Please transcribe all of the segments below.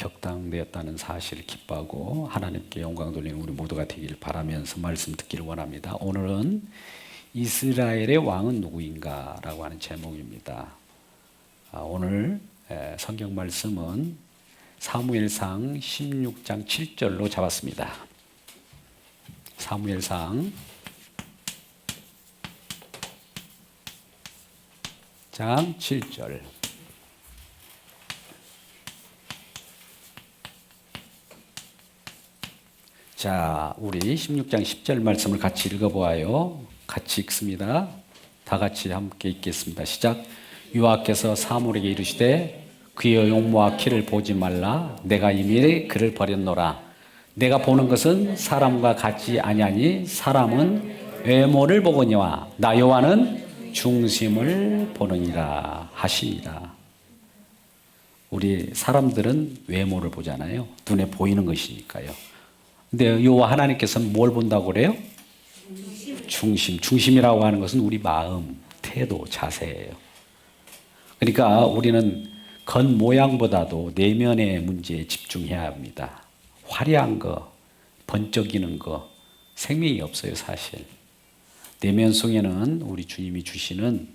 격당되었다는 사실을 기뻐하고 하나님께 영광 돌리는 우리 모두가 되기를 바라면서 말씀 듣기를 원합니다. 오늘은 이스라엘의 왕은 누구인가 라고 하는 제목입니다. 오늘 성경 말씀은 사무엘상 16장 7절로 잡았습니다. 사무엘상 장 7절. 자, 우리 16장 10절 말씀을 같이 읽어보아요. 같이 읽습니다. 다 같이 함께 읽겠습니다. 시작. 여호와께서 사무엘에게 이르시되 그의 용모와 키를 보지 말라. 내가 이미 그를 버렸노라. 내가 보는 것은 사람과 같지 아니하니 사람은 외모를 보거니와 나 여호와는 중심을 보느니라 하시니라. 우리 사람들은 외모를 보잖아요. 눈에 보이는 것이니까요. 근데 여호와 하나님께서는 뭘 본다고 그래요? 중심이라고 하는 것은 우리 마음, 태도, 자세예요. 그러니까 우리는 겉모양보다도 내면의 문제에 집중해야 합니다. 화려한 거, 번쩍이는 거, 생명이 없어요, 사실. 내면 속에는 우리 주님이 주시는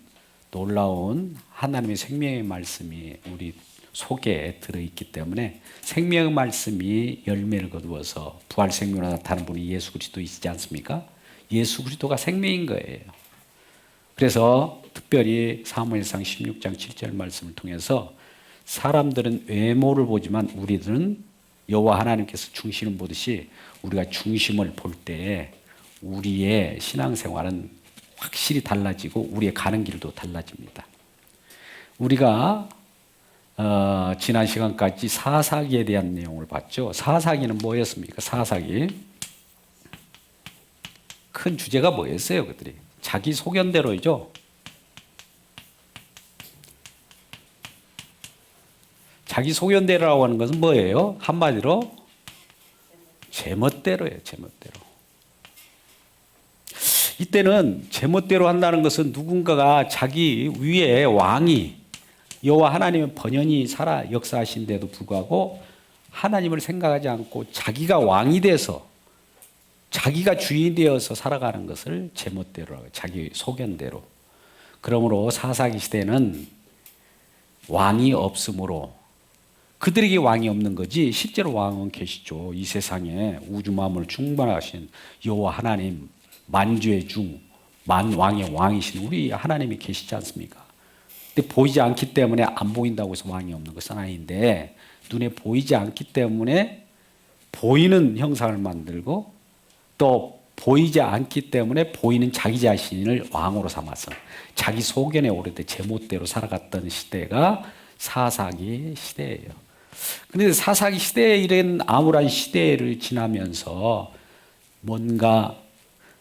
놀라운 하나님의 생명의 말씀이 우리 속에 들어있기 때문에 생명의 말씀이 열매를 거두어서 부활 생명으로 나타나는 분이 예수 그리스도이시지 않습니까? 예수 그리스도가 생명인 거예요. 그래서 특별히 사무엘상 16장 7절 말씀을 통해서 사람들은 외모를 보지만 우리들은 여호와 하나님께서 중심을 보듯이 우리가 중심을 볼 때에 우리의 신앙생활은 확실히 달라지고 우리의 가는 길도 달라집니다. 우리가 지난 시간까지 사사기에 대한 내용을 봤죠. 사사기는 뭐였습니까? 사사기 큰 주제가 뭐였어요? 그들이 자기 소견대로이죠. 자기 소견대로라고 하는 것은 뭐예요? 한마디로 제멋대로예요. 제멋대로. 이때는 제멋대로 한다는 것은 누군가가 자기 위에 왕이 여호와 하나님은 번연히 살아 역사하신데도 불구하고 하나님을 생각하지 않고 자기가 왕이 돼서 자기가 주인이 되어서 살아가는 것을 제멋대로라고 해요. 자기 소견대로. 그러므로 사사기 시대는 왕이 없으므로 그들에게 왕이 없는 거지 실제로 왕은 계시죠. 이 세상에 우주 만물을 충만하신 여호와 하나님 만주의 중 만왕의 왕이신 우리 하나님이 계시지 않습니까? 근데 보이지 않기 때문에 안 보인다고 해서 왕이 없는 것은 아닌데 눈에 보이지 않기 때문에 보이는 형상을 만들고 또 보이지 않기 때문에 보이는 자기 자신을 왕으로 삼아서 자기 소견에 오르되 제멋대로 살아갔던 시대가 사사기 시대예요. 그런데 사사기 시대에 이런 암울한 시대를 지나면서 뭔가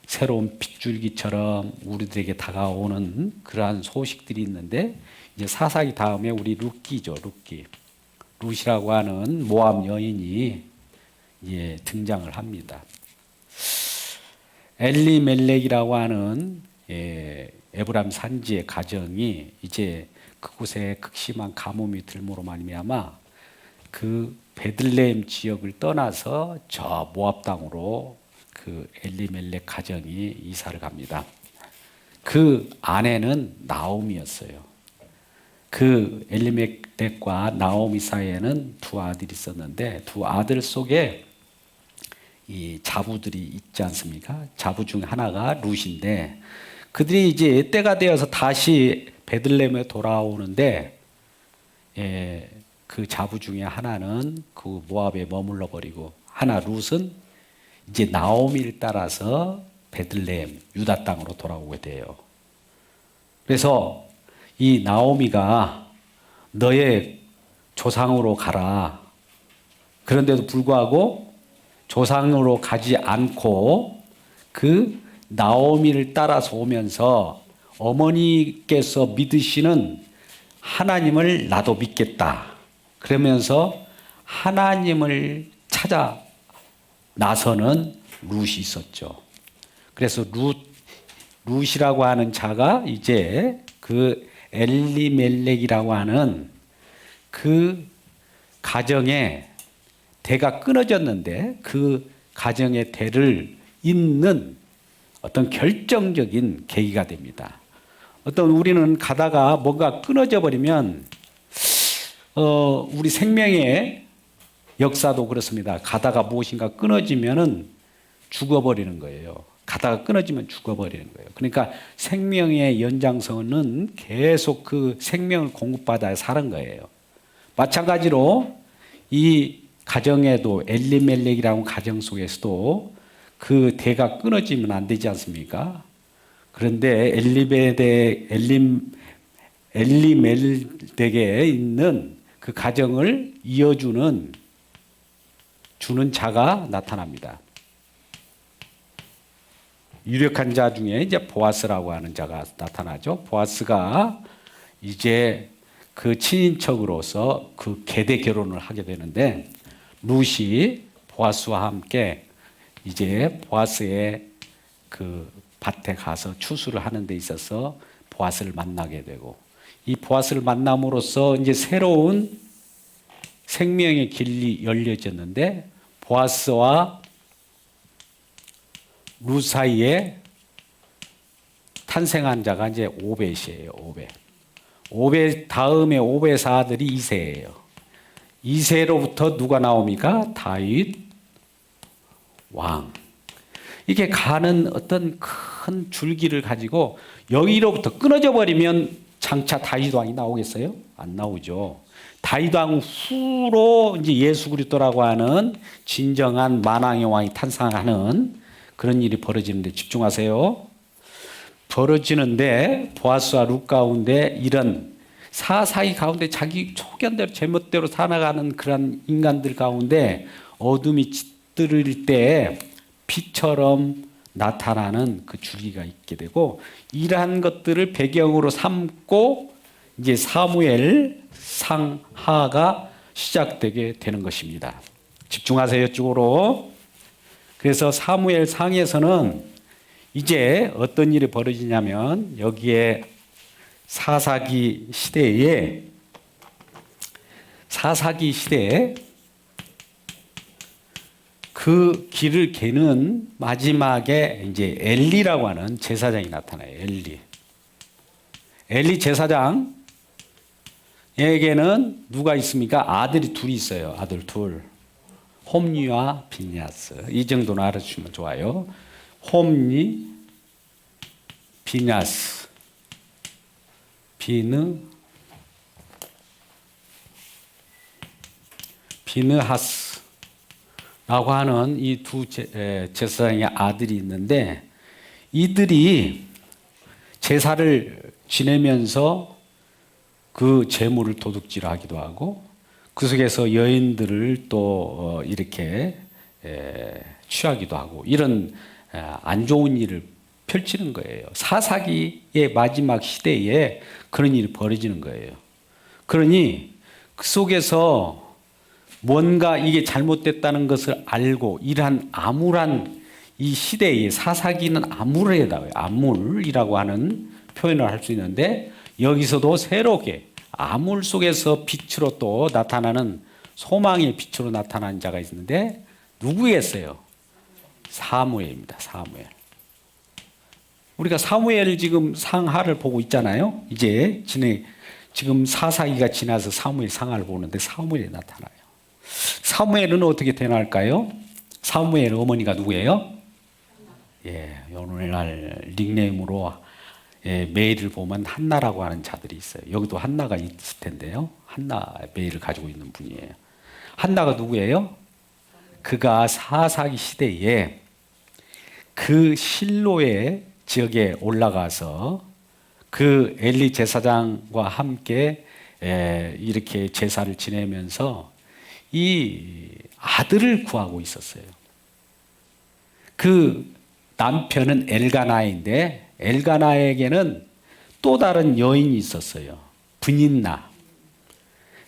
새로운 빗줄기처럼 우리들에게 다가오는 그러한 소식들이 있는데 이제 사사기 다음에 우리 룻기죠. 룻이라고 하는 모압 여인이 이제 등장을 합니다. 엘리멜렉이라고 하는 에브람 산지의 가정이 이제 그곳에 극심한 가뭄이 들므로 말미암아 그 베들레헴 지역을 떠나서 저 모압 땅으로 그 엘리멜렉 가정이 이사를 갑니다. 그 아내는 나오미였어요. 그 엘리멜렉과 나오미 사이에는 두 아들이 있었는데 두 아들 속에 이 자부들이 있지 않습니까? 자부 중 하나가 룻인데 그들이 이제 때가 되어서 다시 베들레헴에 돌아오는데 그 자부 중에 하나는 그 모압에 머물러 버리고 하나 룻은 이제 나오미를 따라서 베들레헴 유다 땅으로 돌아오게 돼요. 그래서 이 나오미가 너의 조상으로 가라. 그런데도 불구하고 조상으로 가지 않고 그 나오미를 따라서 오면서 어머니께서 믿으시는 하나님을 나도 믿겠다. 그러면서 하나님을 찾아 나서는 룻이 있었죠. 그래서 룻이라고 하는 자가 이제 그 엘리멜렉이라고 하는 그 가정에 대가 끊어졌는데 그 가정의 대를 잇는 어떤 결정적인 계기가 됩니다. 어떤 우리는 가다가 뭔가 끊어져 버리면 우리 생명의 역사도 그렇습니다. 가다가 무엇인가 끊어지면은 죽어버리는 거예요. 가다가 끊어지면 죽어버리는 거예요. 그러니까 생명의 연장선은 계속 그 생명을 공급받아야 사는 거예요. 마찬가지로 이 가정에도 엘리멜렉이라는 가정 속에서도 그 대가 끊어지면 안 되지 않습니까? 그런데 엘리멜렉에 있는 그 가정을 이어주는 주는 자가 나타납니다. 유력한 자 중에 이제 보아스라고 하는 자가 나타나죠. 보아스가 이제 그 친인척으로서 그 계대 결혼을 하게 되는데 룻이 보아스와 함께 이제 보아스의 그 밭에 가서 추수를 하는 데 있어서 보아스를 만나게 되고 이 보아스를 만남으로써 이제 새로운 생명의 길이 열려졌는데 보아스와 룻 사이에 탄생한 자가 이제 오벳이에요. 오벳 다음에 오벳 아들이 이새예요. 이새로부터 누가 나옵니까? 다윗 왕. 이게 가는 어떤 큰 줄기를 가지고 여기로부터 끊어져 버리면 장차 다윗 왕이 나오겠어요? 안 나오죠. 다윗 왕 후로 이제 예수 그리스도라고 하는 진정한 만왕의 왕이 탄생하는 그런 일이 벌어지는데 집중하세요. 벌어지는데 보아스와 룻 가운데 이런 사사기 가운데 자기 초견대로 제멋대로 살아가는 그런 인간들 가운데 어둠이 짙을 때 빛처럼 나타나는 그 줄기가 있게 되고 이러한 것들을 배경으로 삼고 이제 사무엘 상하가 시작되게 되는 것입니다. 집중하세요, 이쪽으로. 그래서 사무엘 상에서는 이제 어떤 일이 벌어지냐면 여기에 사사기 시대에 그 길을 개는 마지막에 이제 엘리라고 하는 제사장이 나타나요. 엘리 제사장에게는 누가 있습니까? 아들이 둘이 있어요. 아들 둘. 홈리와 비냐스. 이 정도는 알아주시면 좋아요. 홈리, 비냐스, 비느하스라고 하는 이 두 제사장의 아들이 있는데 이들이 제사를 지내면서 그 재물을 도둑질하기도 하고 그 속에서 여인들을 또 이렇게 취하기도 하고 이런 안 좋은 일을 펼치는 거예요. 사사기의 마지막 시대에 그런 일이 벌어지는 거예요. 그러니 그 속에서 뭔가 이게 잘못됐다는 것을 알고 이러한 암울한 이 시대에 사사기는 암울에다가 암울이라고 하는 표현을 할 수 있는데 여기서도 새롭게 암울 속에서 빛으로 또 나타나는 소망의 빛으로 나타나는 자가 있는데 누구겠어요? 사무엘입니다. 사무엘. 우리가 사무엘 지금 상하를 보고 있잖아요. 이제 지금 사사기가 지나서 사무엘 상하를 보는데 사무엘이 나타나요. 사무엘은 어떻게 태어날까요? 사무엘 어머니가 누구예요? 예, 오늘날 닉네임으로 메일을 보면 한나라고 하는 자들이 있어요. 여기도 한나가 있을 텐데요. 한나 메일을 가지고 있는 분이에요. 한나가 누구예요? 그가 사사기 시대에 그 실로의 지역에 올라가서 그 엘리 제사장과 함께 이렇게 제사를 지내면서 이 아들을 구하고 있었어요. 그 남편은 엘가나인데 엘가나에게는 또 다른 여인이 있었어요.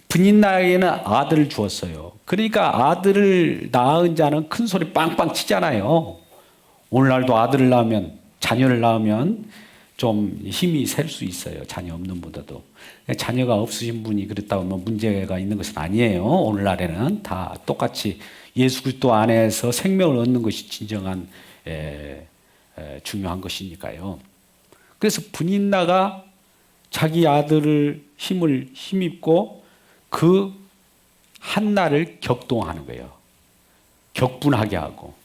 브닌나에게는 아들을 주었어요. 그러니까 아들을 낳은 자는 큰 소리 빵빵 치잖아요. 오늘날도 아들을 낳으면 자녀를 낳으면 좀 힘이 셀 수 있어요. 자녀 없는 분보다도. 자녀가 없으신 분이 그렇다고 뭐 문제가 있는 것은 아니에요. 오늘날에는 다 똑같이 예수 그리스도 안에서 생명을 얻는 것이 진정한 중요한 것이니까요. 그래서 분인나가 자기 아들을 힘입고 그 한나를 격동하는 거예요. 격분하게 하고.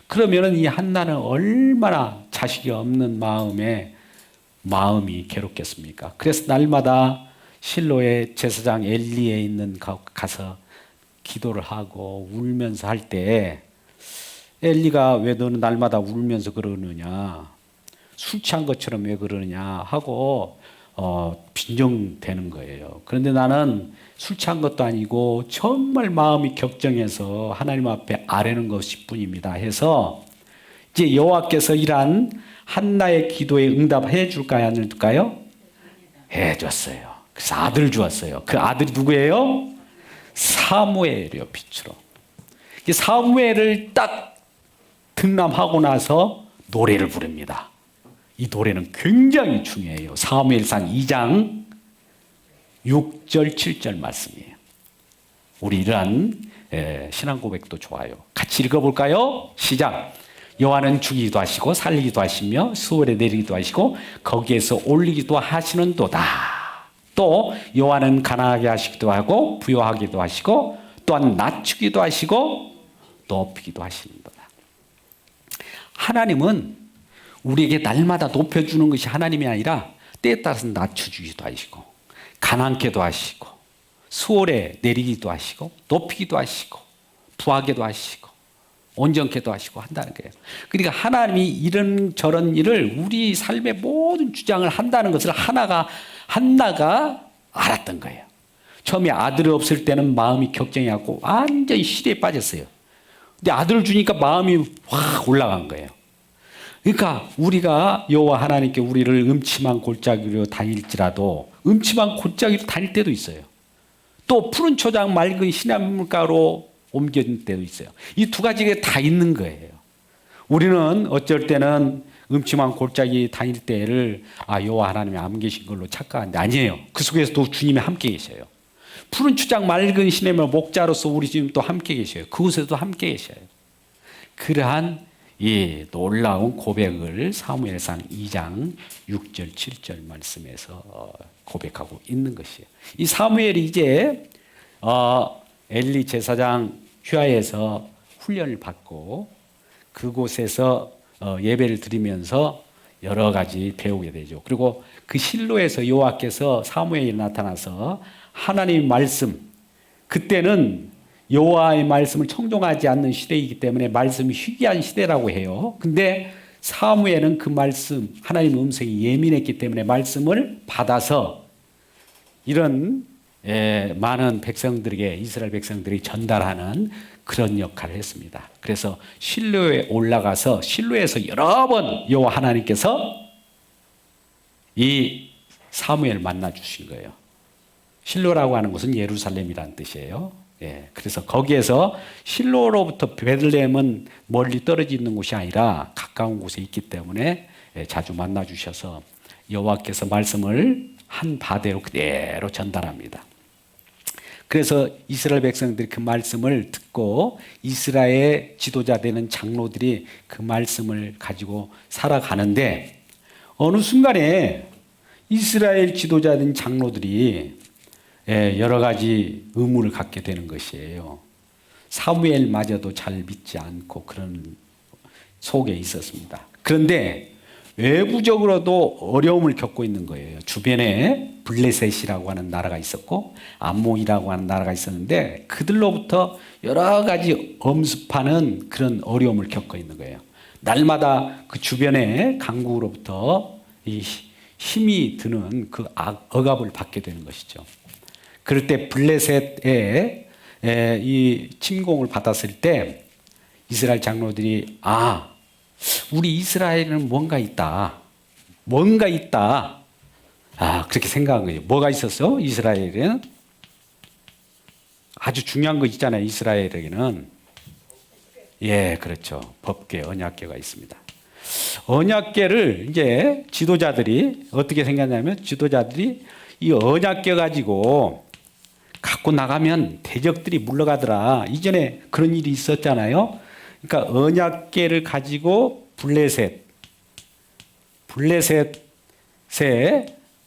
그러면은 이 한나는 얼마나 자식이 없는 마음이 괴롭겠습니까? 그래서 날마다 실로의 제사장 엘리에 있는 가서 기도를 하고 울면서 할 때 엘리가 왜 너는 날마다 울면서 그러느냐, 술 취한 것처럼 왜 그러느냐 하고 빈정대는 거예요. 그런데 나는 술 취한 것도 아니고 정말 마음이 격정해서 하나님 앞에 아뢰는 것일 뿐입니다 해서 이제 여호와께서 이러한 한나의 기도에 응답해 줄까요? 안 해줄까요? 해줬어요. 그래서 아들을 주었어요. 그 아들이 누구예요? 사무엘이요. 빛으로. 사무엘을 딱 등남하고 나서 노래를 부릅니다. 이 노래는 굉장히 중요해요. 사무엘상 2장 6절 7절 말씀이에요. 우리 이러한 신앙 고백도 좋아요. 같이 읽어볼까요? 시작. 여호와는 죽이기도 하시고 살리기도 하시며 수월에 내리기도 하시고 거기에서 올리기도 하시는도다. 또 여호와는 가난하게 하시기도 하고 부요하기도 하시고 또한 낮추기도 하시고 높이기도 하시는도다. 하나님은 우리에게 날마다 높여주는 것이 하나님이 아니라 때에 따라서 낮춰주기도 하시고 가난케도 하시고 수월에 내리기도 하시고 높이기도 하시고 부하게도 하시고 온전케도 하시고 한다는 거예요. 그러니까 하나님이 이런저런 일을 우리 삶의 모든 주장을 한다는 것을 한나가 알았던 거예요. 처음에 아들이 없을 때는 마음이 격정해갖고 완전히 시대에 빠졌어요. 근데 아들을 주니까 마음이 확 올라간 거예요. 그러니까 우리가 여호와 하나님께 우리를 음침한 골짜기로 다닐지라도 음침한 골짜기로 다닐 때도 있어요. 또 푸른 초장 맑은 시냇물가로 옮겨진 때도 있어요. 이 두 가지가 다 있는 거예요. 우리는 어쩔 때는 음침한 골짜기 다닐 때를 여호와 하나님이 안 계신 걸로 착각하는데 아니에요. 그 속에서도 주님이 함께 계셔요. 푸른 초장 맑은 시냇물 목자로서 우리 지금 또 함께 계셔요. 그곳에도 함께 계셔요. 그러한 이 놀라운 고백을 사무엘상 2장 6절 7절 말씀에서 고백하고 있는 것이에요. 이 사무엘이 이제 엘리 제사장 휘하에서 훈련을 받고 그곳에서 예배를 드리면서 여러 가지 배우게 되죠. 그리고 그 실로에서 여호와께서 사무엘이 나타나서 하나님의 말씀, 그때는 여호와의 말씀을 청종하지 않는 시대이기 때문에 말씀이 희귀한 시대라고 해요. 근데 사무엘은 그 말씀, 하나님의 음성이 예민했기 때문에 말씀을 받아서 이런 많은 백성들에게, 이스라엘 백성들이 전달하는 그런 역할을 했습니다. 그래서 실로에 올라가서 실로에서 여러 번 여호와 하나님께서 이 사무엘을 만나 주신 거예요. 실로라고 하는 것은 예루살렘이라는 뜻이에요. 그래서 거기에서 실로로부터 베들레헴은 멀리 떨어져 있는 곳이 아니라 가까운 곳에 있기 때문에 자주 만나 주셔서 여호와께서 말씀을 한 바대로 그대로 전달합니다. 그래서 이스라엘 백성들이 그 말씀을 듣고 이스라엘 지도자 되는 장로들이 그 말씀을 가지고 살아가는데 어느 순간에 이스라엘 지도자 된 장로들이 여러 가지 의문을 갖게 되는 것이에요. 사무엘마저도 잘 믿지 않고 그런 속에 있었습니다. 그런데 외부적으로도 어려움을 겪고 있는 거예요. 주변에 블레셋이라고 하는 나라가 있었고 암몬이라고 하는 나라가 있었는데 그들로부터 여러 가지 엄습하는 그런 어려움을 겪고 있는 거예요. 날마다 그 주변에 강국으로부터 이 힘이 드는 그 억압을 받게 되는 것이죠. 그럴 때 블레셋에 이 침공을 받았을 때 이스라엘 장로들이 우리 이스라엘은 뭔가 있다. 그렇게 생각한 거예요. 뭐가 있었어? 이스라엘에는 아주 중요한 거 있잖아요. 이스라엘에게는 그렇죠. 법궤, 언약궤가 있습니다. 언약궤를 이제 지도자들이 어떻게 생각하냐면 지도자들이 이 언약궤 가지고 갖고 나가면 대적들이 물러가더라. 이전에 그런 일이 있었잖아요. 그러니까 언약궤를 가지고 블레셋에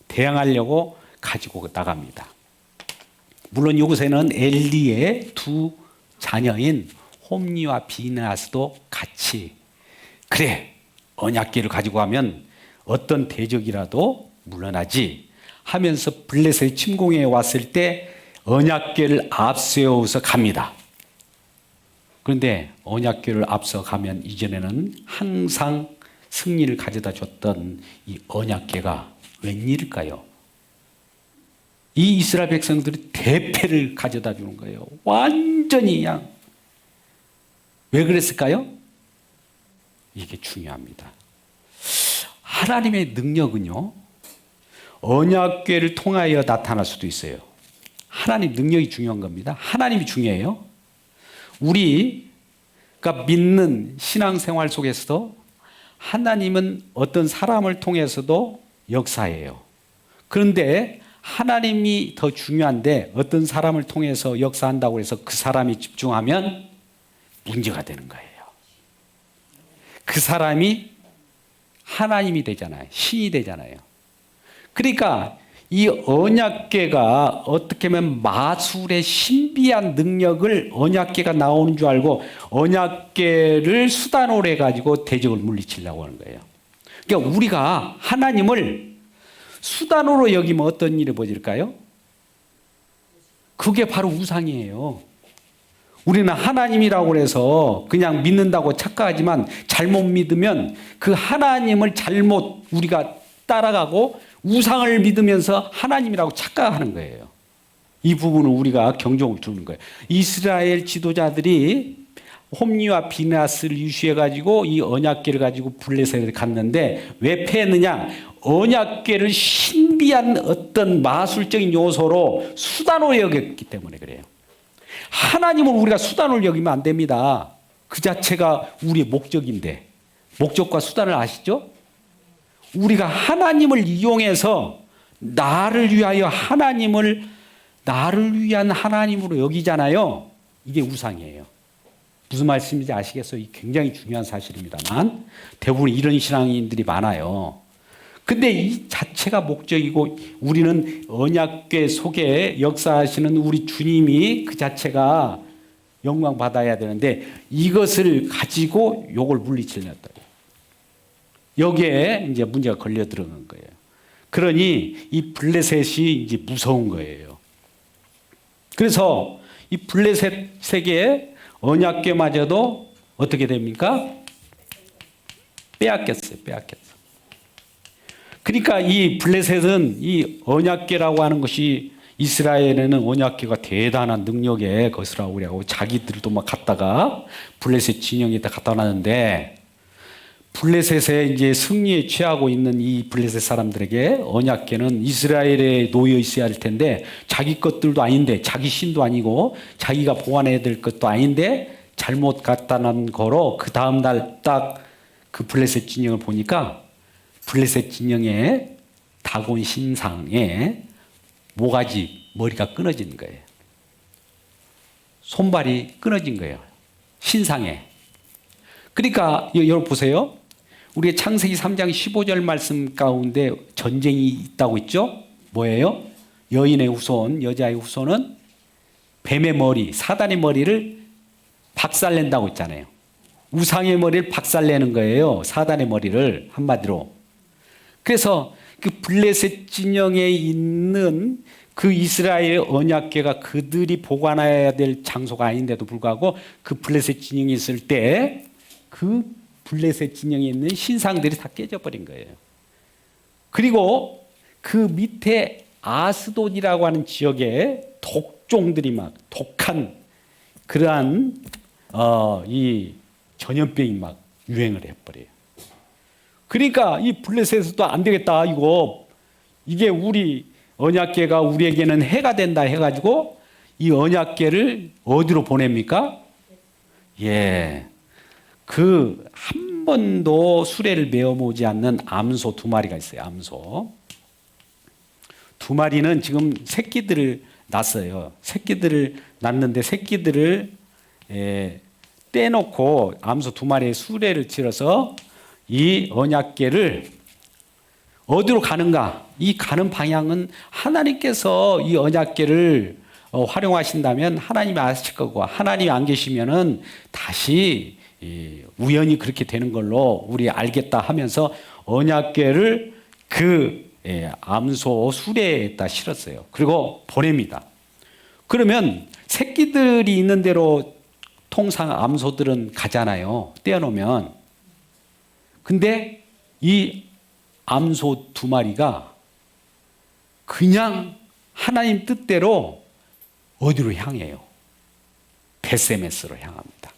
대항하려고 가지고 나갑니다. 물론 이곳에는 엘리의 두 자녀인 홈리와 비느하스도 같이 그래 언약궤를 가지고 가면 어떤 대적이라도 물러나지 하면서 블레셋 침공해 왔을 때 언약궤를 앞세워서 갑니다. 그런데 언약궤를 앞서 가면 이전에는 항상 승리를 가져다 줬던 이 언약궤가 웬일일까요? 이 이스라엘 백성들이 대패를 가져다 주는 거예요. 완전히 그냥. 왜 그랬을까요? 이게 중요합니다. 하나님의 능력은요, 언약궤를 통하여 나타날 수도 있어요. 하나님 능력이 중요한 겁니다. 하나님이 중요해요. 우리가 믿는 신앙생활 속에서도 하나님은 어떤 사람을 통해서도 역사해요. 그런데 하나님이 더 중요한데 어떤 사람을 통해서 역사한다고 해서 그 사람이 집중하면 문제가 되는 거예요. 그 사람이 하나님이 되잖아요. 신이 되잖아요. 그러니까 이 언약궤가 어떻게 보면 마술의 신비한 능력을 언약궤가 나오는 줄 알고 언약궤를 수단으로 해가지고 대적을 물리치려고 하는 거예요. 그러니까 우리가 하나님을 수단으로 여기면 어떤 일이 벌어질까요? 그게 바로 우상이에요. 우리는 하나님이라고 해서 그냥 믿는다고 착각하지만 잘못 믿으면 그 하나님을 잘못 우리가 따라가고 우상을 믿으면서 하나님이라고 착각하는 거예요. 이 부분을 우리가 경종을 두는 거예요. 이스라엘 지도자들이 홈리와 비느하스를 유시해가지고 이 언약궤를 가지고 블레셋에 갔는데 왜 패했느냐? 언약궤를 신비한 어떤 마술적인 요소로 수단으로 여겼기 때문에 그래요. 하나님을 우리가 수단으로 여기면 안 됩니다. 그 자체가 우리의 목적인데 목적과 수단을 아시죠? 우리가 하나님을 이용해서 나를 위하여 나를 위한 하나님으로 여기잖아요. 이게 우상이에요. 무슨 말씀인지 아시겠어요? 굉장히 중요한 사실입니다만 대부분 이런 신앙인들이 많아요. 근데 이 자체가 목적이고 우리는 언약궤 속에 역사하시는 우리 주님이 그 자체가 영광 받아야 되는데 이것을 가지고 욕을 물리치려다. 여기에 이제 문제가 걸려 들어간 거예요. 그러니 이 블레셋이 이제 무서운 거예요. 그래서 이 블레셋에게 언약궤마저도 어떻게 됩니까? 빼앗겼어요. 그러니까 이 블레셋은 이 언약궤라고 하는 것이 이스라엘에는 언약궤가 대단한 능력의 것이라고 그래요. 자기들도 막 갖다가 블레셋 진영에다 갖다 놨는데 블레셋에 이제 승리에 취하고 있는 이 블레셋 사람들에게 언약궤는 이스라엘에 놓여 있어야 할 텐데 자기 것들도 아닌데 자기 신도 아니고 자기가 보관해야 될 것도 아닌데 잘못 갖다 놓은 거로 그 다음 날 딱 그 블레셋 진영을 보니까 블레셋 진영의 다곤 신상에 모가지 머리가 끊어진 거예요. 손발이 끊어진 거예요. 신상에. 그러니까 여러분 보세요. 우리의 창세기 3장 15절 말씀 가운데 전쟁이 있다고 있죠? 뭐예요? 여인의 후손, 여자의 후손은 뱀의 머리, 사단의 머리를 박살낸다고 했잖아요. 우상의 머리를 박살내는 거예요. 사단의 머리를 한마디로. 그래서 그 블레셋 진영에 있는 그 이스라엘 언약궤가 그들이 보관해야 될 장소가 아닌데도 불구하고 그 블레셋 진영에 있을 때 그 블레셋 진영에 있는 신상들이 다 깨져버린 거예요. 그리고 그 밑에 아스돗이라고 하는 지역에 독종들이 막 독한 그러한 이 전염병이 막 유행을 해버려요. 그러니까 이 블레셋에서도 안 되겠다. 이게 우리 언약궤가 우리에게는 해가 된다 해가지고 이 언약궤를 어디로 보냅니까? 예. 한 번도 수레를 메어보지 않는 암소 2마리가 있어요. 암소 2마리는 지금 새끼들을 낳았어요. 새끼들을 낳는데 새끼들을 떼놓고 암소 2마리의 수레를 치러서 이 언약궤를 어디로 가는가? 이 가는 방향은 하나님께서 이 언약궤를 활용하신다면 하나님이 아실 거고, 하나님이 안 계시면은 다시 우연히 그렇게 되는 걸로 우리 알겠다 하면서 언약궤를 그 암소 수레에다 실었어요. 그리고 보냅니다. 그러면 새끼들이 있는 대로 통상 암소들은 가잖아요. 떼어놓으면. 근데 이 암소 2마리가 그냥 하나님 뜻대로 어디로 향해요? 베세메스로 향합니다.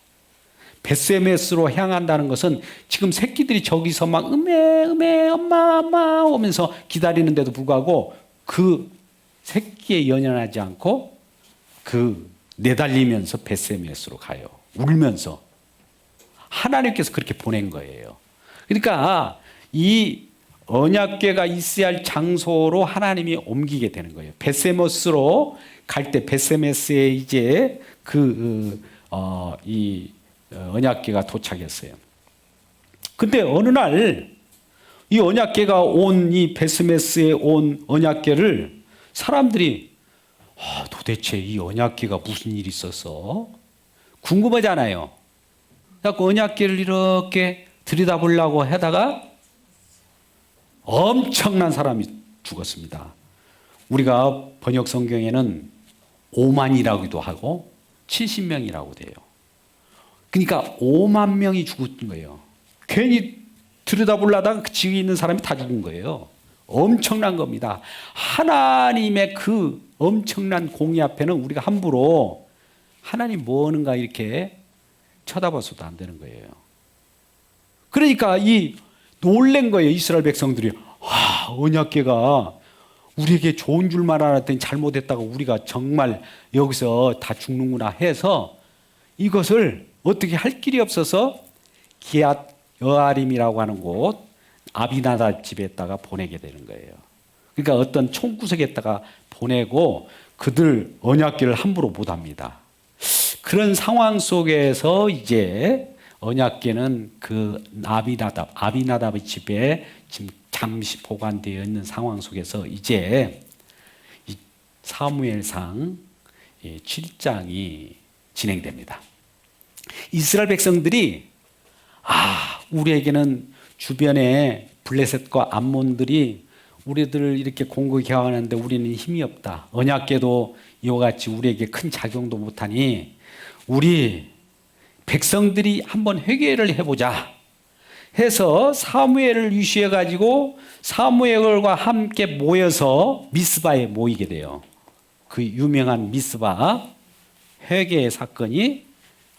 베세메스로 향한다는 것은 지금 새끼들이 저기서 막 음에 엄마 오면서 기다리는데도 불구하고 그 새끼에 연연하지 않고 그 내달리면서 베세메스로 가요. 울면서. 하나님께서 그렇게 보낸 거예요. 그러니까 이 언약궤가 있어야 할 장소로 하나님이 옮기게 되는 거예요. 베세메스로 갈 때 베세메스에 이제 이 언약궤가 도착했어요. 근데 어느 날 이 언약궤가 온 이 베세메스에 온 언약궤를 사람들이 도대체 이 언약궤가 무슨 일이 있었어? 궁금하잖아요. 그래서 언약궤를 이렇게 들여다보려고 하다가 엄청난 사람이 죽었습니다. 우리가 번역 성경에는 5만이라고도 하고 70명이라고 돼요. 그러니까 5만 명이 죽은 거예요. 괜히 들여다보려다가 그 지위에 있는 사람이 다 죽은 거예요. 엄청난 겁니다. 하나님의 그 엄청난 공의 앞에는 우리가 함부로 하나님 뭐 하는가 이렇게 쳐다봐서도 안 되는 거예요. 그러니까 이 놀란 거예요. 이스라엘 백성들이. 언약궤가 우리에게 좋은 줄만 알았더니 잘못했다고 우리가 정말 여기서 다 죽는구나 해서 이것을 어떻게 할 길이 없어서 기앗 여아림이라고 하는 곳 아비나답 집에다가 보내게 되는 거예요. 그러니까 어떤 총구석에다가 보내고 그들 언약궤를 함부로 못 합니다. 그런 상황 속에서 이제 언약궤는 그 아비나답의 집에 지금 잠시 보관되어 있는 상황 속에서 이제 사무엘상 7장이 진행됩니다. 이스라엘 백성들이 우리에게는 주변에 블레셋과 암몬들이 우리들을 이렇게 공격해하는데 우리는 힘이 없다. 언약궤도 이와 같이 우리에게 큰 작용도 못하니 우리 백성들이 한번 회개를 해보자 해서 사무엘을 유시해 가지고 사무엘과 함께 모여서 미스바에 모이게 돼요. 그 유명한 미스바 회개의 사건이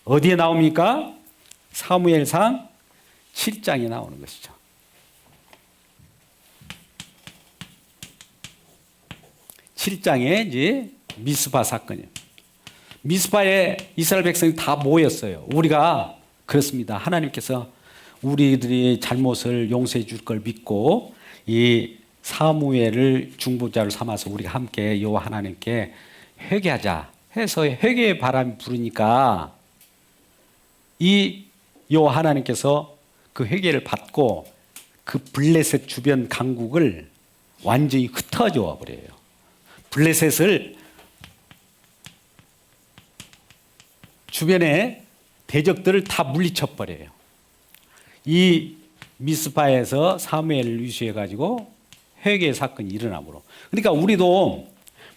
어디에 나옵니까? 사무엘상 7장에 나오는 것이죠. 7장에 이제 미스바 사건이에요. 미스바에 이스라엘 백성이 다 모였어요. 우리가 그렇습니다. 하나님께서 우리들이 잘못을 용서해 줄 걸 믿고 이 사무엘을 중보자로 삼아서 우리가 함께 여호와 하나님께 회개하자 해서 회개의 바람이 부르니까 이 여호와 하나님께서 그 회개를 받고 그 블레셋 주변 강국을 완전히 흩어져 버려요. 블레셋을 주변에 대적들을 다 물리쳐 버려요. 이 미스바에서 사무엘을 유시해 가지고 회개의 사건이 일어나므로. 그러니까 우리도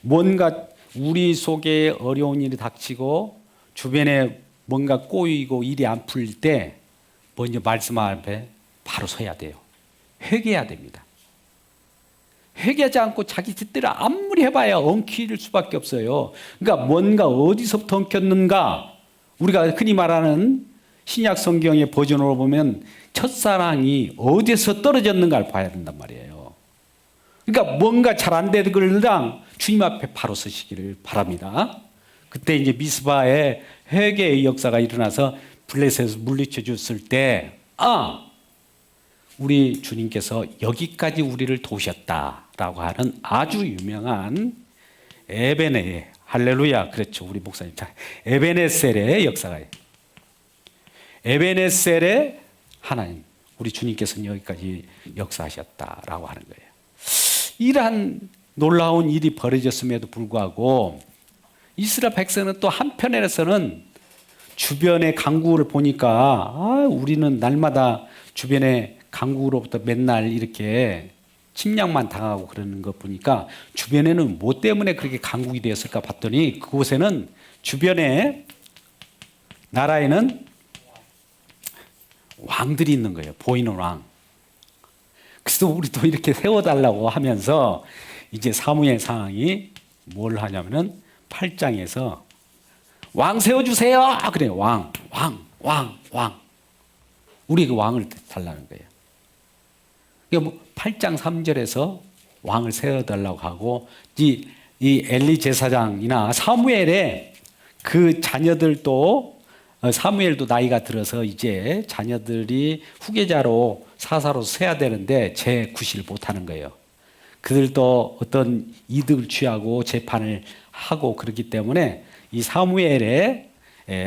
뭔가 우리 속에 어려운 일이 닥치고 주변에 뭔가 꼬이고 일이 안 풀릴 때 먼저 말씀 앞에 바로 서야 돼요. 회개해야 됩니다. 회개하지 않고 자기 뜻대로 아무리 해봐야 엉킬 수밖에 없어요. 그러니까 뭔가 어디서부터 엉켰는가? 우리가 흔히 말하는 신약 성경의 버전으로 보면 첫사랑이 어디서 떨어졌는가를 봐야 된단 말이에요. 그러니까 뭔가 잘 안 되거나 주님 앞에 바로 서시기를 바랍니다. 그때 이제 미스바에 회개의 역사가 일어나서 블레셋에서 물리쳐 줬을 때 아, 우리 주님께서 여기까지 우리를 도우셨다라고 하는 아주 유명한 에베네, 할렐루야, 그렇죠, 우리 목사님. 자, 에베네셀의 역사가, 에베네셀의 하나님, 우리 주님께서는 여기까지 역사하셨다라고 하는 거예요. 이러한 놀라운 일이 벌어졌음에도 불구하고 이스라엘 백성은 또 한편에서는 주변의 강국을 보니까 우리는 날마다 주변의 강국으로부터 맨날 이렇게 침략만 당하고 그러는 것 보니까 주변에는 뭐 때문에 그렇게 강국이 되었을까 봤더니 그곳에는 주변에 나라에는 왕들이 있는 거예요. 보이는 왕. 그래서 우리도 이렇게 세워달라고 하면서 이제 사무엘 상황이 뭘 하냐면은 8장에서 왕 세워주세요. 그래요. 왕. 우리 그 왕을 달라는 거예요. 그러니까 8장 3절에서 왕을 세워달라고 하고 이 엘리 제사장이나 사무엘의 그 자녀들도 사무엘도 나이가 들어서 이제 자녀들이 후계자로 사사로서 세야 되는데 제9실 못하는 거예요. 그들도 어떤 이득을 취하고 재판을 하고 그렇기 때문에 이 사무엘의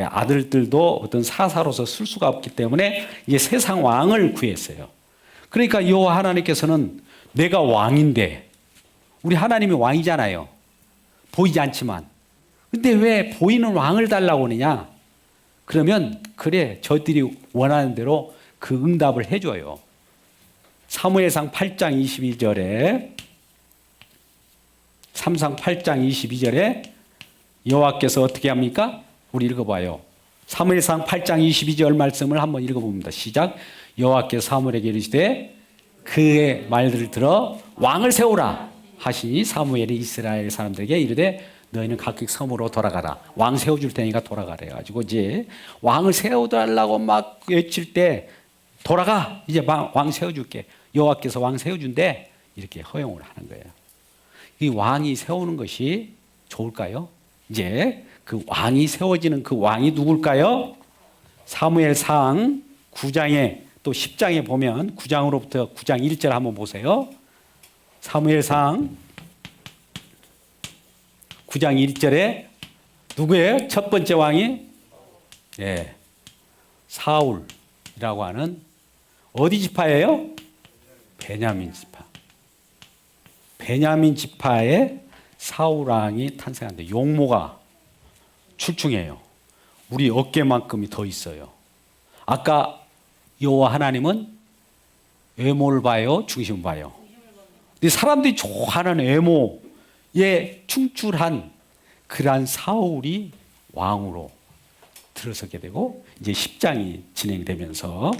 아들들도 어떤 사사로서 쓸 수가 없기 때문에 이제 세상 왕을 구했어요. 그러니까 여호와 하나님께서는 내가 왕인데, 우리 하나님이 왕이잖아요. 보이지 않지만. 근데 왜 보이는 왕을 달라고 하느냐? 그러면 그래, 저들이 원하는 대로 그 응답을 해줘요. 사무엘상 8장 22절에 3상 8장 22절에 여호와께서 어떻게 합니까? 우리 읽어봐요. 사무엘상 8장 22절 말씀을 한번 읽어봅니다. 시작. 여호와께서 사무엘에게 이르시되 그의 말들을 들어 왕을 세우라 하시니 사무엘이 이스라엘 사람들에게 이르되 너희는 각각 성으로 돌아가라. 왕 세워줄 테니까 돌아가라 해가지고 이제 왕을 세워달라고 막 외칠 때 돌아가. 이제 왕 세워줄게. 여호와께서 왕 세워준대. 이렇게 허용을 하는 거예요. 이 왕이 세우는 것이 좋을까요? 이제 그 왕이 세워지는 그 왕이 누굴까요? 사무엘상 9장에 또 10장에 보면 9장으로부터 9장 1절 한번 보세요. 사무엘상 9장 1절에 누구예요? 첫 번째 왕이 사울이라고 하는 어디 지파예요? 베냐민 지파. 베냐민 지파의 사울 왕이 탄생하는데 용모가 출중해요. 우리 어깨만큼이 더 있어요. 아까 여호와 하나님은 외모를 봐요, 중심을 봐요. 근데 사람들이 좋아하는 외모에 충출한 그러한 사울이 왕으로 들어서게 되고 이제 10장이 진행되면서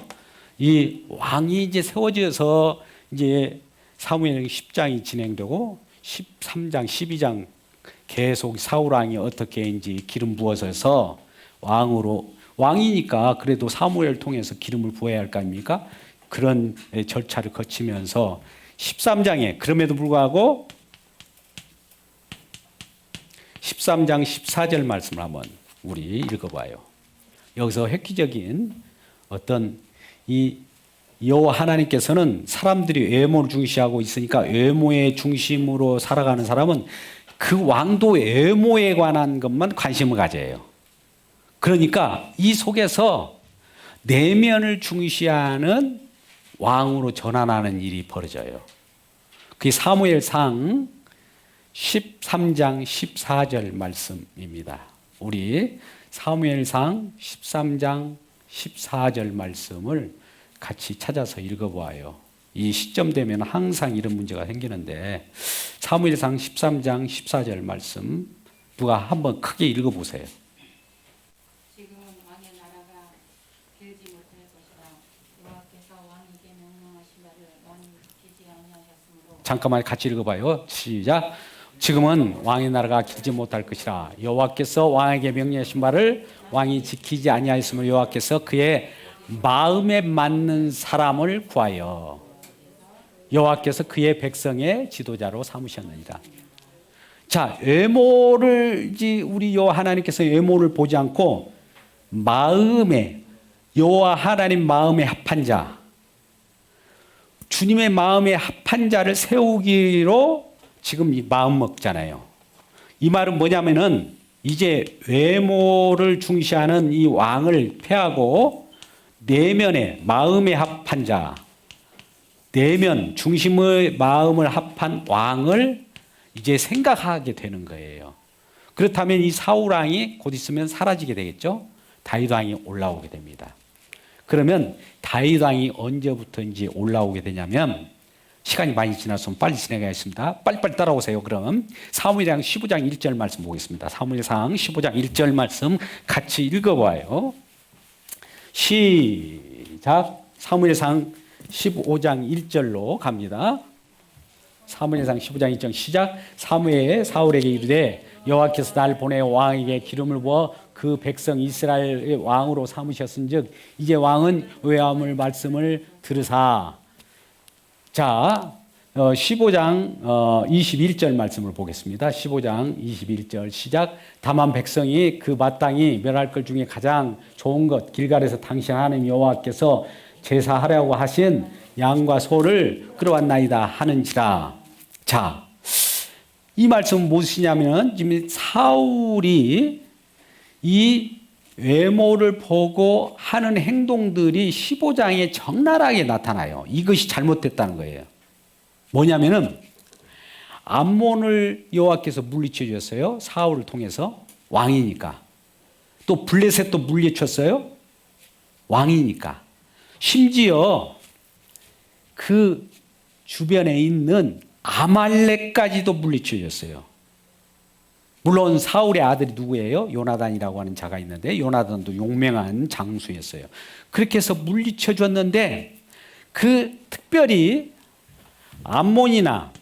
이 왕이 이제 세워져서 이제 사무엘 10장이 진행되고 13장, 12장 계속 사울 왕이 어떻게 이제 기름 부어서 왕으로 왕이니까 그래도 사무엘을 통해서 기름을 부어야 할 거 아닙니까? 그런 절차를 거치면서 13장에 그럼에도 불구하고 13장 14절 말씀을 한번 우리 읽어봐요. 여기서 획기적인 어떤 이 여호와 하나님께서는 사람들이 외모를 중시하고 있으니까 외모의 중심으로 살아가는 사람은 그 왕도 외모에 관한 것만 관심을 가져요. 그러니까 이 속에서 내면을 중시하는 왕으로 전환하는 일이 벌어져요. 그게 사무엘상 13장 14절 말씀입니다. 우리 사무엘상 13장 14절 말씀을 같이 찾아서 읽어보아요. 이 시점 되면 항상 이런 문제가 생기는데 사무엘상 13장 14절 말씀 누가 한번 크게 읽어보세요. 지금은 왕의 나라가 길지 못할 것이라 여호와께서 왕에게 명령하신 바를 왕이 지키지 아니하셨으므로. 잠깐만 같이 읽어봐요. 시작. 지금은 왕의 나라가 길지 못할 것이라 여호와께서 왕에게 명령하신 바를 왕이 지키지 아니하였으므로 여호와께서 그의 마음에 맞는 사람을 구하여 여호와께서 그의 백성의 지도자로 삼으셨느니라. 자, 외모를 우리 여호와 하나님께서 외모를 보지 않고 마음에 여호와 하나님 마음에 합한 자, 주님의 마음에 합한 자를 세우기로 지금 이 마음 먹잖아요. 이 말은 뭐냐면은 이제 외모를 중시하는 이 왕을 패하고 내면에 마음에 합한 자, 내면 중심의 마음을 합한 왕을 이제 생각하게 되는 거예요. 그렇다면 이 사울 왕이 곧 있으면 사라지게 되겠죠. 다윗 왕이 올라오게 됩니다. 그러면 다윗 왕이 언제부터인지 올라오게 되냐면 시간이 많이 지나서 빨리 진행하겠습니다. 빨리빨리 따라오세요. 그럼 사무엘상 15장 1절 말씀 보겠습니다. 사무엘상 15장 1절 말씀 같이 읽어봐요. 시작. 사무엘상 15장 1절로 갑니다. 사무엘상 15장 1절 시작. 사무엘 사울에게 이르되 여호와께서 날 보내 왕에게 기름을 부어 그 백성 이스라엘의 왕으로 삼으셨은즉 이제 왕은 외아물 말씀을 들으사. 자, 15장 21절 말씀을 보겠습니다. 15장 21절 시작. 다만 백성이 그 마땅히 멸할 것 중에 가장 좋은 것 길갈에서 당신 하나님 여호와께서 제사하려고 하신 양과 소를 끌어왔나이다 하는지라. 자, 이 말씀은 무엇이냐면 지금 사울이 이 외모를 보고 하는 행동들이 15장에 적나라하게 나타나요. 이것이 잘못됐다는 거예요. 뭐냐면은 암몬을 여호와께서 물리쳐 주셨어요. 사울을 통해서 왕이니까. 또 블레셋도 물리쳤어요. 왕이니까. 심지어 그 주변에 있는 아말렉까지도 물리쳐 줬어요. 물론 사울의 아들이 누구예요? 요나단이라고 하는 자가 있는데 요나단도 용맹한 장수였어요. 그렇게 해서 물리쳐 줬는데 그 특별히 암몬이나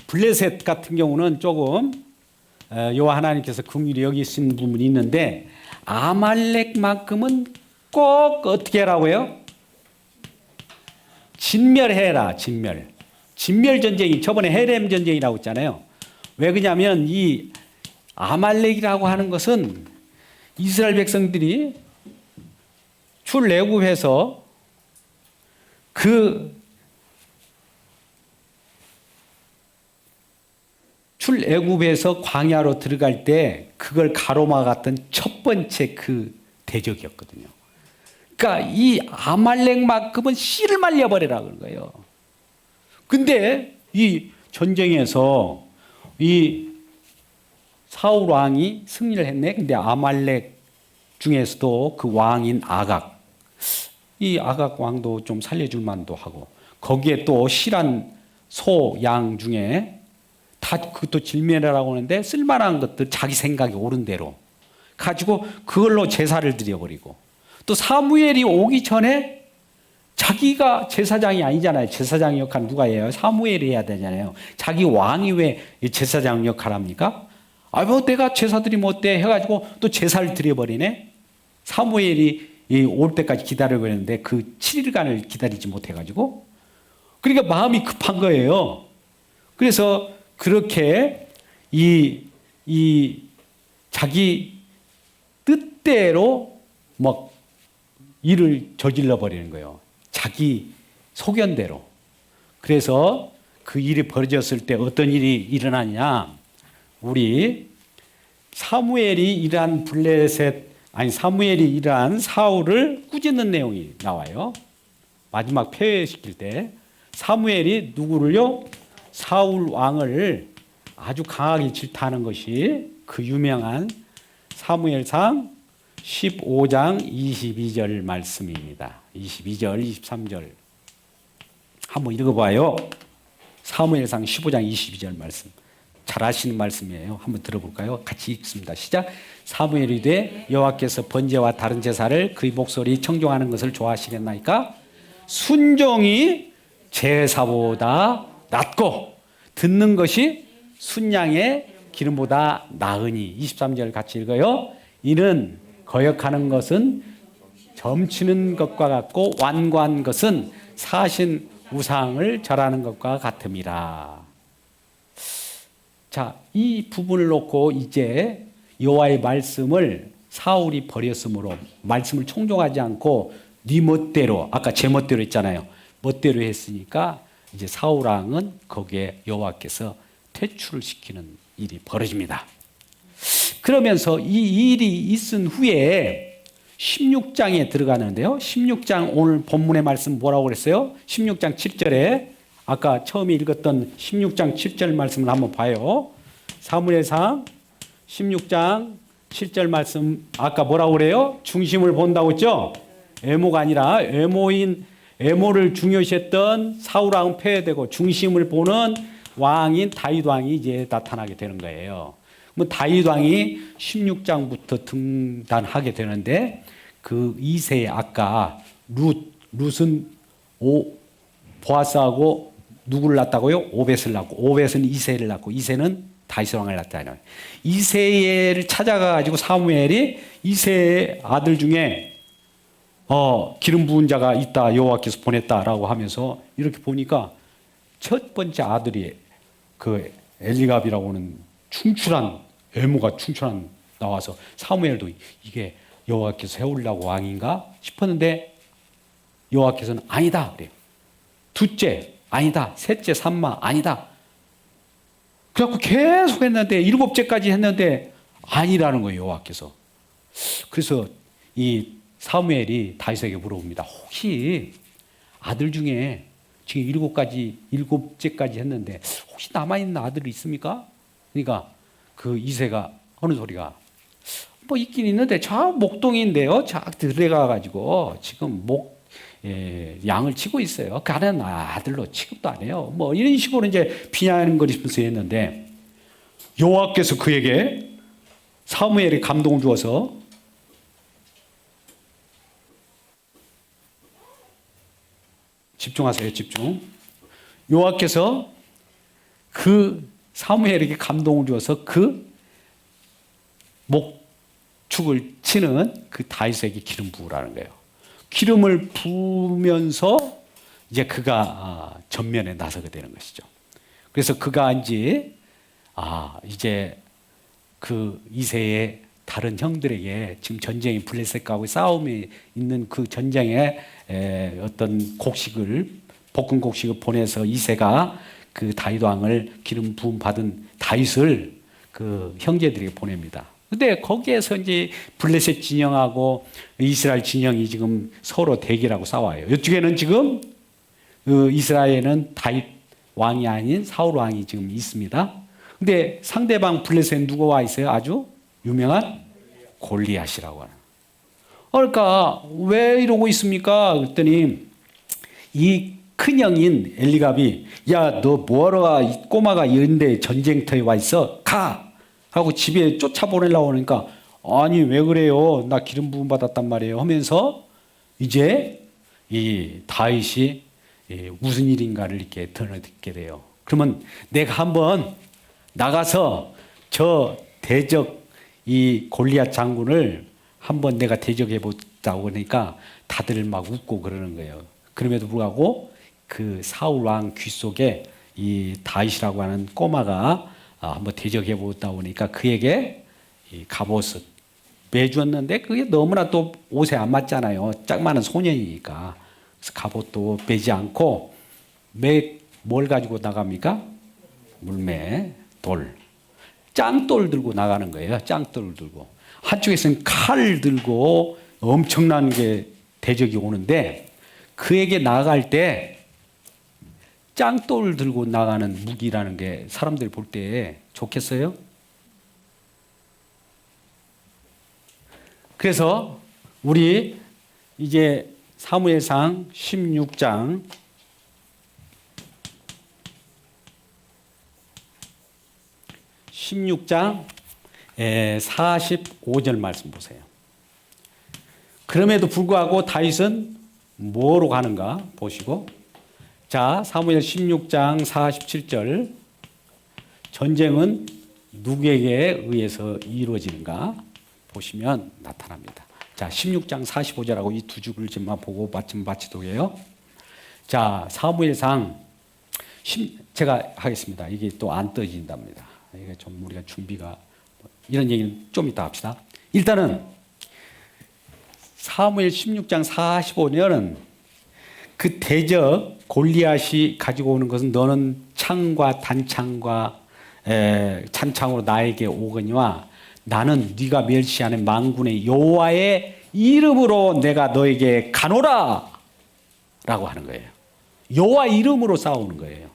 블레셋 같은 경우는 조금 여호와 하나님께서 긍휼히 여기신 부분이 있는데 아말렉만큼은 꼭 어떻게 하라고요? 진멸해라. 진멸 전쟁이 저번에 헤렘 전쟁이라고 했잖아요. 왜 그러냐면 이 아말렉이라고 하는 것은 이스라엘 백성들이 출애굽해서 그 출애굽에서 광야로 들어갈 때 그걸 가로막았던 첫 번째 그 대적이었거든요. 그러니까 이 아말렉만큼은 씨를 말려버리라 그런 거예요. 근데 이 전쟁에서 이 사울 왕이 승리를 했네. 근데 아말렉 중에서도 그 왕인 아각, 이 아각 왕도 좀 살려줄 만도 하고 거기에 또 실한 소, 양 중에 다 그것도 질매라고 하는데 쓸만한 것들 자기 생각이 옳은 대로 가지고 그걸로 제사를 드려버리고 또 사무엘이 오기 전에 자기가 제사장이 아니잖아요. 제사장 역할 누가 해요? 사무엘이 해야 되잖아요. 자기 왕이 왜 제사장 역할 합니까? 뭐 내가 제사 드리면 어때? 해가지고 또 제사를 드려버리네. 사무엘이 올 때까지 기다려버렸는데 그 7일간을 기다리지 못해가지고 그러니까 마음이 급한 거예요. 그래서 그렇게 이 자기 뜻대로 막 일을 저질러 버리는 거예요. 자기 소견대로. 그래서 그 일이 벌어졌을 때 어떤 일이 일어나냐? 우리 사무엘이 일한 사무엘이 일한 사울을 꾸짖는 내용이 나와요. 마지막 폐회시킬 때 사무엘이 누구를요? 사울 왕을 아주 강하게 질타하는 것이 그 유명한 사무엘상 15장 22절 말씀입니다. 22절, 23절 한번 읽어봐요. 사무엘상 15장 22절 말씀. 잘 아시는 말씀이에요. 한번 들어볼까요? 같이 읽습니다. 시작. 사무엘이 되 여호와께서 번제와 다른 제사를 그의 목소리 청종하는 것을 좋아하시겠나이까? 순종이 제사보다 낫고 듣는 것이 순양의 기름보다 나으니. 23절 같이 읽어요. 이는 거역하는 것은 점치는 것과 같고 완고한 것은 사신 우상을 절하는 것과 같음이라. 자, 이 부분을 놓고 이제 여호와의 말씀을 사울이 버렸으므로 말씀을 청종하지 않고 네 멋대로 아까 제 멋대로 했잖아요. 멋대로 했으니까 이제 사울 왕은 거기에 여호와께서 퇴출을 시키는 일이 벌어집니다. 그러면서 이 일이 있은 후에 16장에 들어가는데요. 16장 오늘 본문의 말씀 뭐라고 그랬어요? 16장 7절에 아까 처음에 읽었던 16장 7절 말씀을 한번 봐요. 사무엘상 16장 7절 말씀 아까 뭐라고 그래요? 중심을 본다고 했죠? 에모가 아니라 에모를 중요시했던 사울 왕은 폐해되고 중심을 보는 왕인 다윗 왕이 이제 나타나게 되는 거예요. 뭐 다윗 왕이 16장부터 등단하게 되는데 그 2세의 아까 룻은 보아스하고 누구를 낳았다고요? 오벳을 낳고 오벳은 이새를 낳고 이새는 다윗 왕을 낳았다는 이새를 찾아가지고 사무엘이 이새의 아들 중에 기름 부은 자가 있다 여호와께서 보냈다라고 하면서 이렇게 보니까 첫 번째 아들이 그 엘리갑이라고 하는 충출한 외모가 충출한 나와서 사무엘도 이게 여호와께서 세우려고 왕인가 싶었는데 여호와께서는 아니다 그래요. 둘째 아니다. 셋째 삼마 아니다. 그래갖고 계속 했는데 7째까지 했는데 아니라는 거예요 여호와께서. 그래서 이 사무엘이 다윗에게 물어봅니다. 혹시 아들 중에 지금 7째까지 했는데 혹시 남아있는 아들이 있습니까? 그러니까 그 이새가 하는 소리가 뭐 있긴 있는데 저 목동인데요. 저 들어가가지고 지금 양을 치고 있어요. 가는 아들로 취급도 안 해요. 뭐 이런 식으로 이제 비난거리면서 했는데 여호와께서 그에게 사무엘이 감동을 주어서 집중하세요. 집중. 여호와께서 그 사무엘에게 감동을 주어서 그 목축을 치는 그 다윗에게 기름 부으라는 거예요. 기름을 부으면서 이제 그가 전면에 나서게 되는 것이죠. 그래서 그가 이제 그 이새의 다른 형들에게 지금 전쟁이 블레셋하고 싸움이 있는 그 전쟁에 어떤 볶은 곡식을 보내서 이새가 그 다윗 왕을 기름 부음 받은 다윗을 그 형제들에게 보냅니다. 근데 거기에서 이제 블레셋 진영하고 이스라엘 진영이 지금 서로 대결하고 싸워요. 이쪽에는 지금 이스라엘에는 다윗 왕이 아닌 사울 왕이 지금 있습니다. 근데 상대방 블레셋에 누가 와 있어요? 아주 유명한 골리앗이라고 하는. 그러니까 왜 이러고 있습니까? 그랬더니 이 큰형인 엘리갑이 야, 너 뭐하러 가? 이 꼬마가 이런데 전쟁터에 와 있어. 가! 하고 집에 쫓아보내려고 하니까 아니 왜 그래요? 나 기름 부음 받았단 말이에요 하면서 이제 이 다윗이 무슨 일인가를 이렇게 드러내게 돼요. 그러면 내가 한번 나가서 저 대적 이 골리앗 장군을 한번 내가 대적해 보자고 그러니까 다들 막 웃고 그러는 거예요. 그럼에도 불구하고 그 사울 왕 귀 속에 이 다윗이라고 하는 꼬마가 한번 대적해 보다 보니까 그에게 이 갑옷을 매주었는데 그게 너무나 또 옷에 안 맞잖아요. 짝만한 소년이니까. 그래서 갑옷도 매지 않고 뭘 가지고 나갑니까? 물매, 돌. 짱돌 들고 나가는 거예요. 짱돌 들고. 한쪽에서는 칼 들고 엄청난 게 대적이 오는데 그에게 나아갈 때 짱돌 들고 나가는 무기라는 게 사람들이 볼 때 좋겠어요? 그래서 우리 이제 사무엘상 16장 45절 말씀 보세요. 그럼에도 불구하고 다윗은 뭐로 가는가 보시고 자, 사무엘 16장 47절 전쟁은 누구에게 의해서 이루어지는가 보시면 나타납니다. 자, 16장 45절하고 이 두 줄을만 보고 마치도록 해요. 자, 사무엘상 제가 하겠습니다. 이게 또 안 떠진답니다. 이게 좀 우리가 준비가 이런 얘기는 좀 이따 합시다. 일단은 사무엘 16장 45절은 그 대적 골리앗이 가지고 오는 것은 너는 창과 단창과 찬창으로 나에게 오거니와 나는 네가 멸시하는 만군의 여호와의 이름으로 내가 너에게 가노라 라고 하는 거예요. 여호와 이름으로 싸우는 거예요.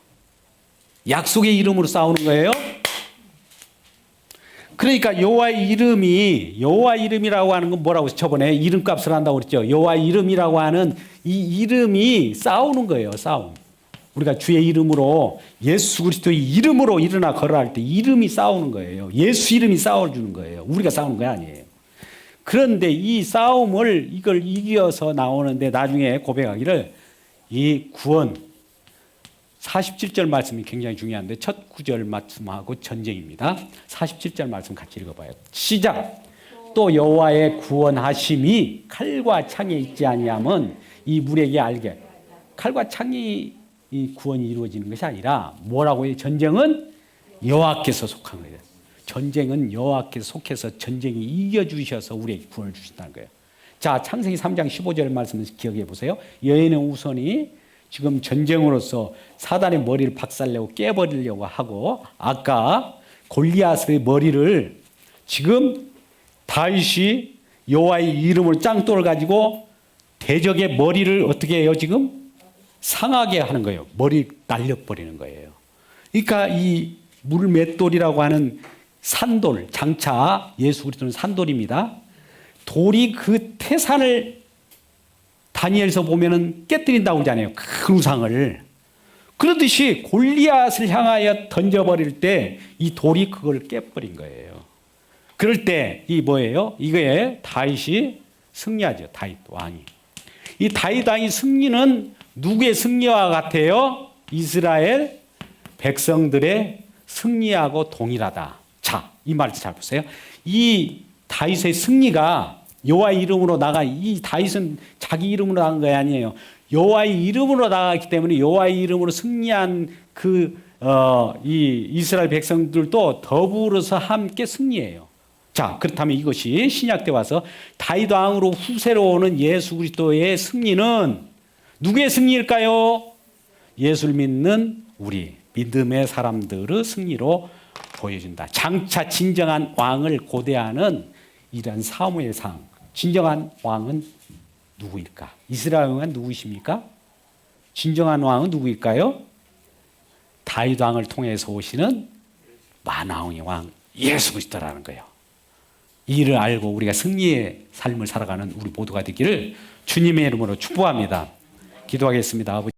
약속의 이름으로 싸우는 거예요. 그러니까 여호와 이름이라고 하는 건 뭐라고 저번에 이름값을 한다고 그랬죠. 여호와 이름이라고 하는 이 이름이 싸우는 거예요. 싸움. 우리가 주의 이름으로 예수 그리스도의 이름으로 일어나 걸어라 할 때 이름이 싸우는 거예요. 예수 이름이 싸워주는 거예요. 우리가 싸우는 거 아니에요. 그런데 이 싸움을 이걸 이겨서 나오는데 나중에 고백하기를 이 구원 47절 말씀이 굉장히 중요한데 첫 9절 말씀하고 전쟁입니다. 47절 말씀 같이 읽어봐요. 시작. 또 여호와의 구원하심이 칼과 창에 있지 아니하면 이 물에게 알게. 칼과 창이 이 구원이 이루어지는 것이 아니라 뭐라고 해요? 전쟁은 여호와께서 속한 거예요. 전쟁은 여호와께서 속해서 전쟁이 이겨주셔서 우리에게 구원을 주신다는 거예요. 자, 창세기 3장 15절 말씀을 기억해 보세요. 여인은 우선이 지금 전쟁으로서 사단의 머리를 박살내고 깨버리려고 하고 아까 골리앗의 머리를 지금 다윗이 여호와의 이름으로 짱돌을 가지고 대적의 머리를 어떻게 해요? 지금 상하게 하는 거예요. 머리 날려버리는 거예요. 그러니까 이 물맷돌이라고 하는 산돌, 장차 예수 그리스도는 산돌입니다. 돌이 그 태산을 다니엘서 보면은 깨뜨린다고 그러잖아요. 큰 우상을. 그러듯이 골리앗을 향하여 던져버릴 때 이 돌이 그걸 깨버린 거예요. 그럴 때 이 뭐예요? 이거에 다윗이 승리하죠. 다윗 왕이. 이 다윗 왕이 승리는 누구의 승리와 같아요? 이스라엘 백성들의 승리하고 동일하다. 자, 이 말을 잘 보세요. 이 다윗의 승리가 여호와의 이름으로 나가 이 다윗은 자기 이름으로 나간 거 아니에요. 여호와의 이름으로 나갔기 때문에 여호와의 이름으로 승리한 이 이스라엘 백성들도 더불어서 함께 승리해요. 자, 그렇다면 이것이 신약 때 와서 다윗 왕으로 후세로 오는 예수 그리스도의 승리는 누구의 승리일까요? 예수를 믿는 우리 믿음의 사람들의 승리로 보여준다. 장차 진정한 왕을 고대하는 이런 사무엘상. 진정한 왕은 누구일까? 이스라엘 왕은 누구십니까? 진정한 왕은 누구일까요? 다윗 왕을 통해서 오시는 만왕의 왕 예수 그리스도라는 거예요. 이를 알고 우리가 승리의 삶을 살아가는 우리 모두가 되기를 주님의 이름으로 축복합니다. 기도하겠습니다. 아버지.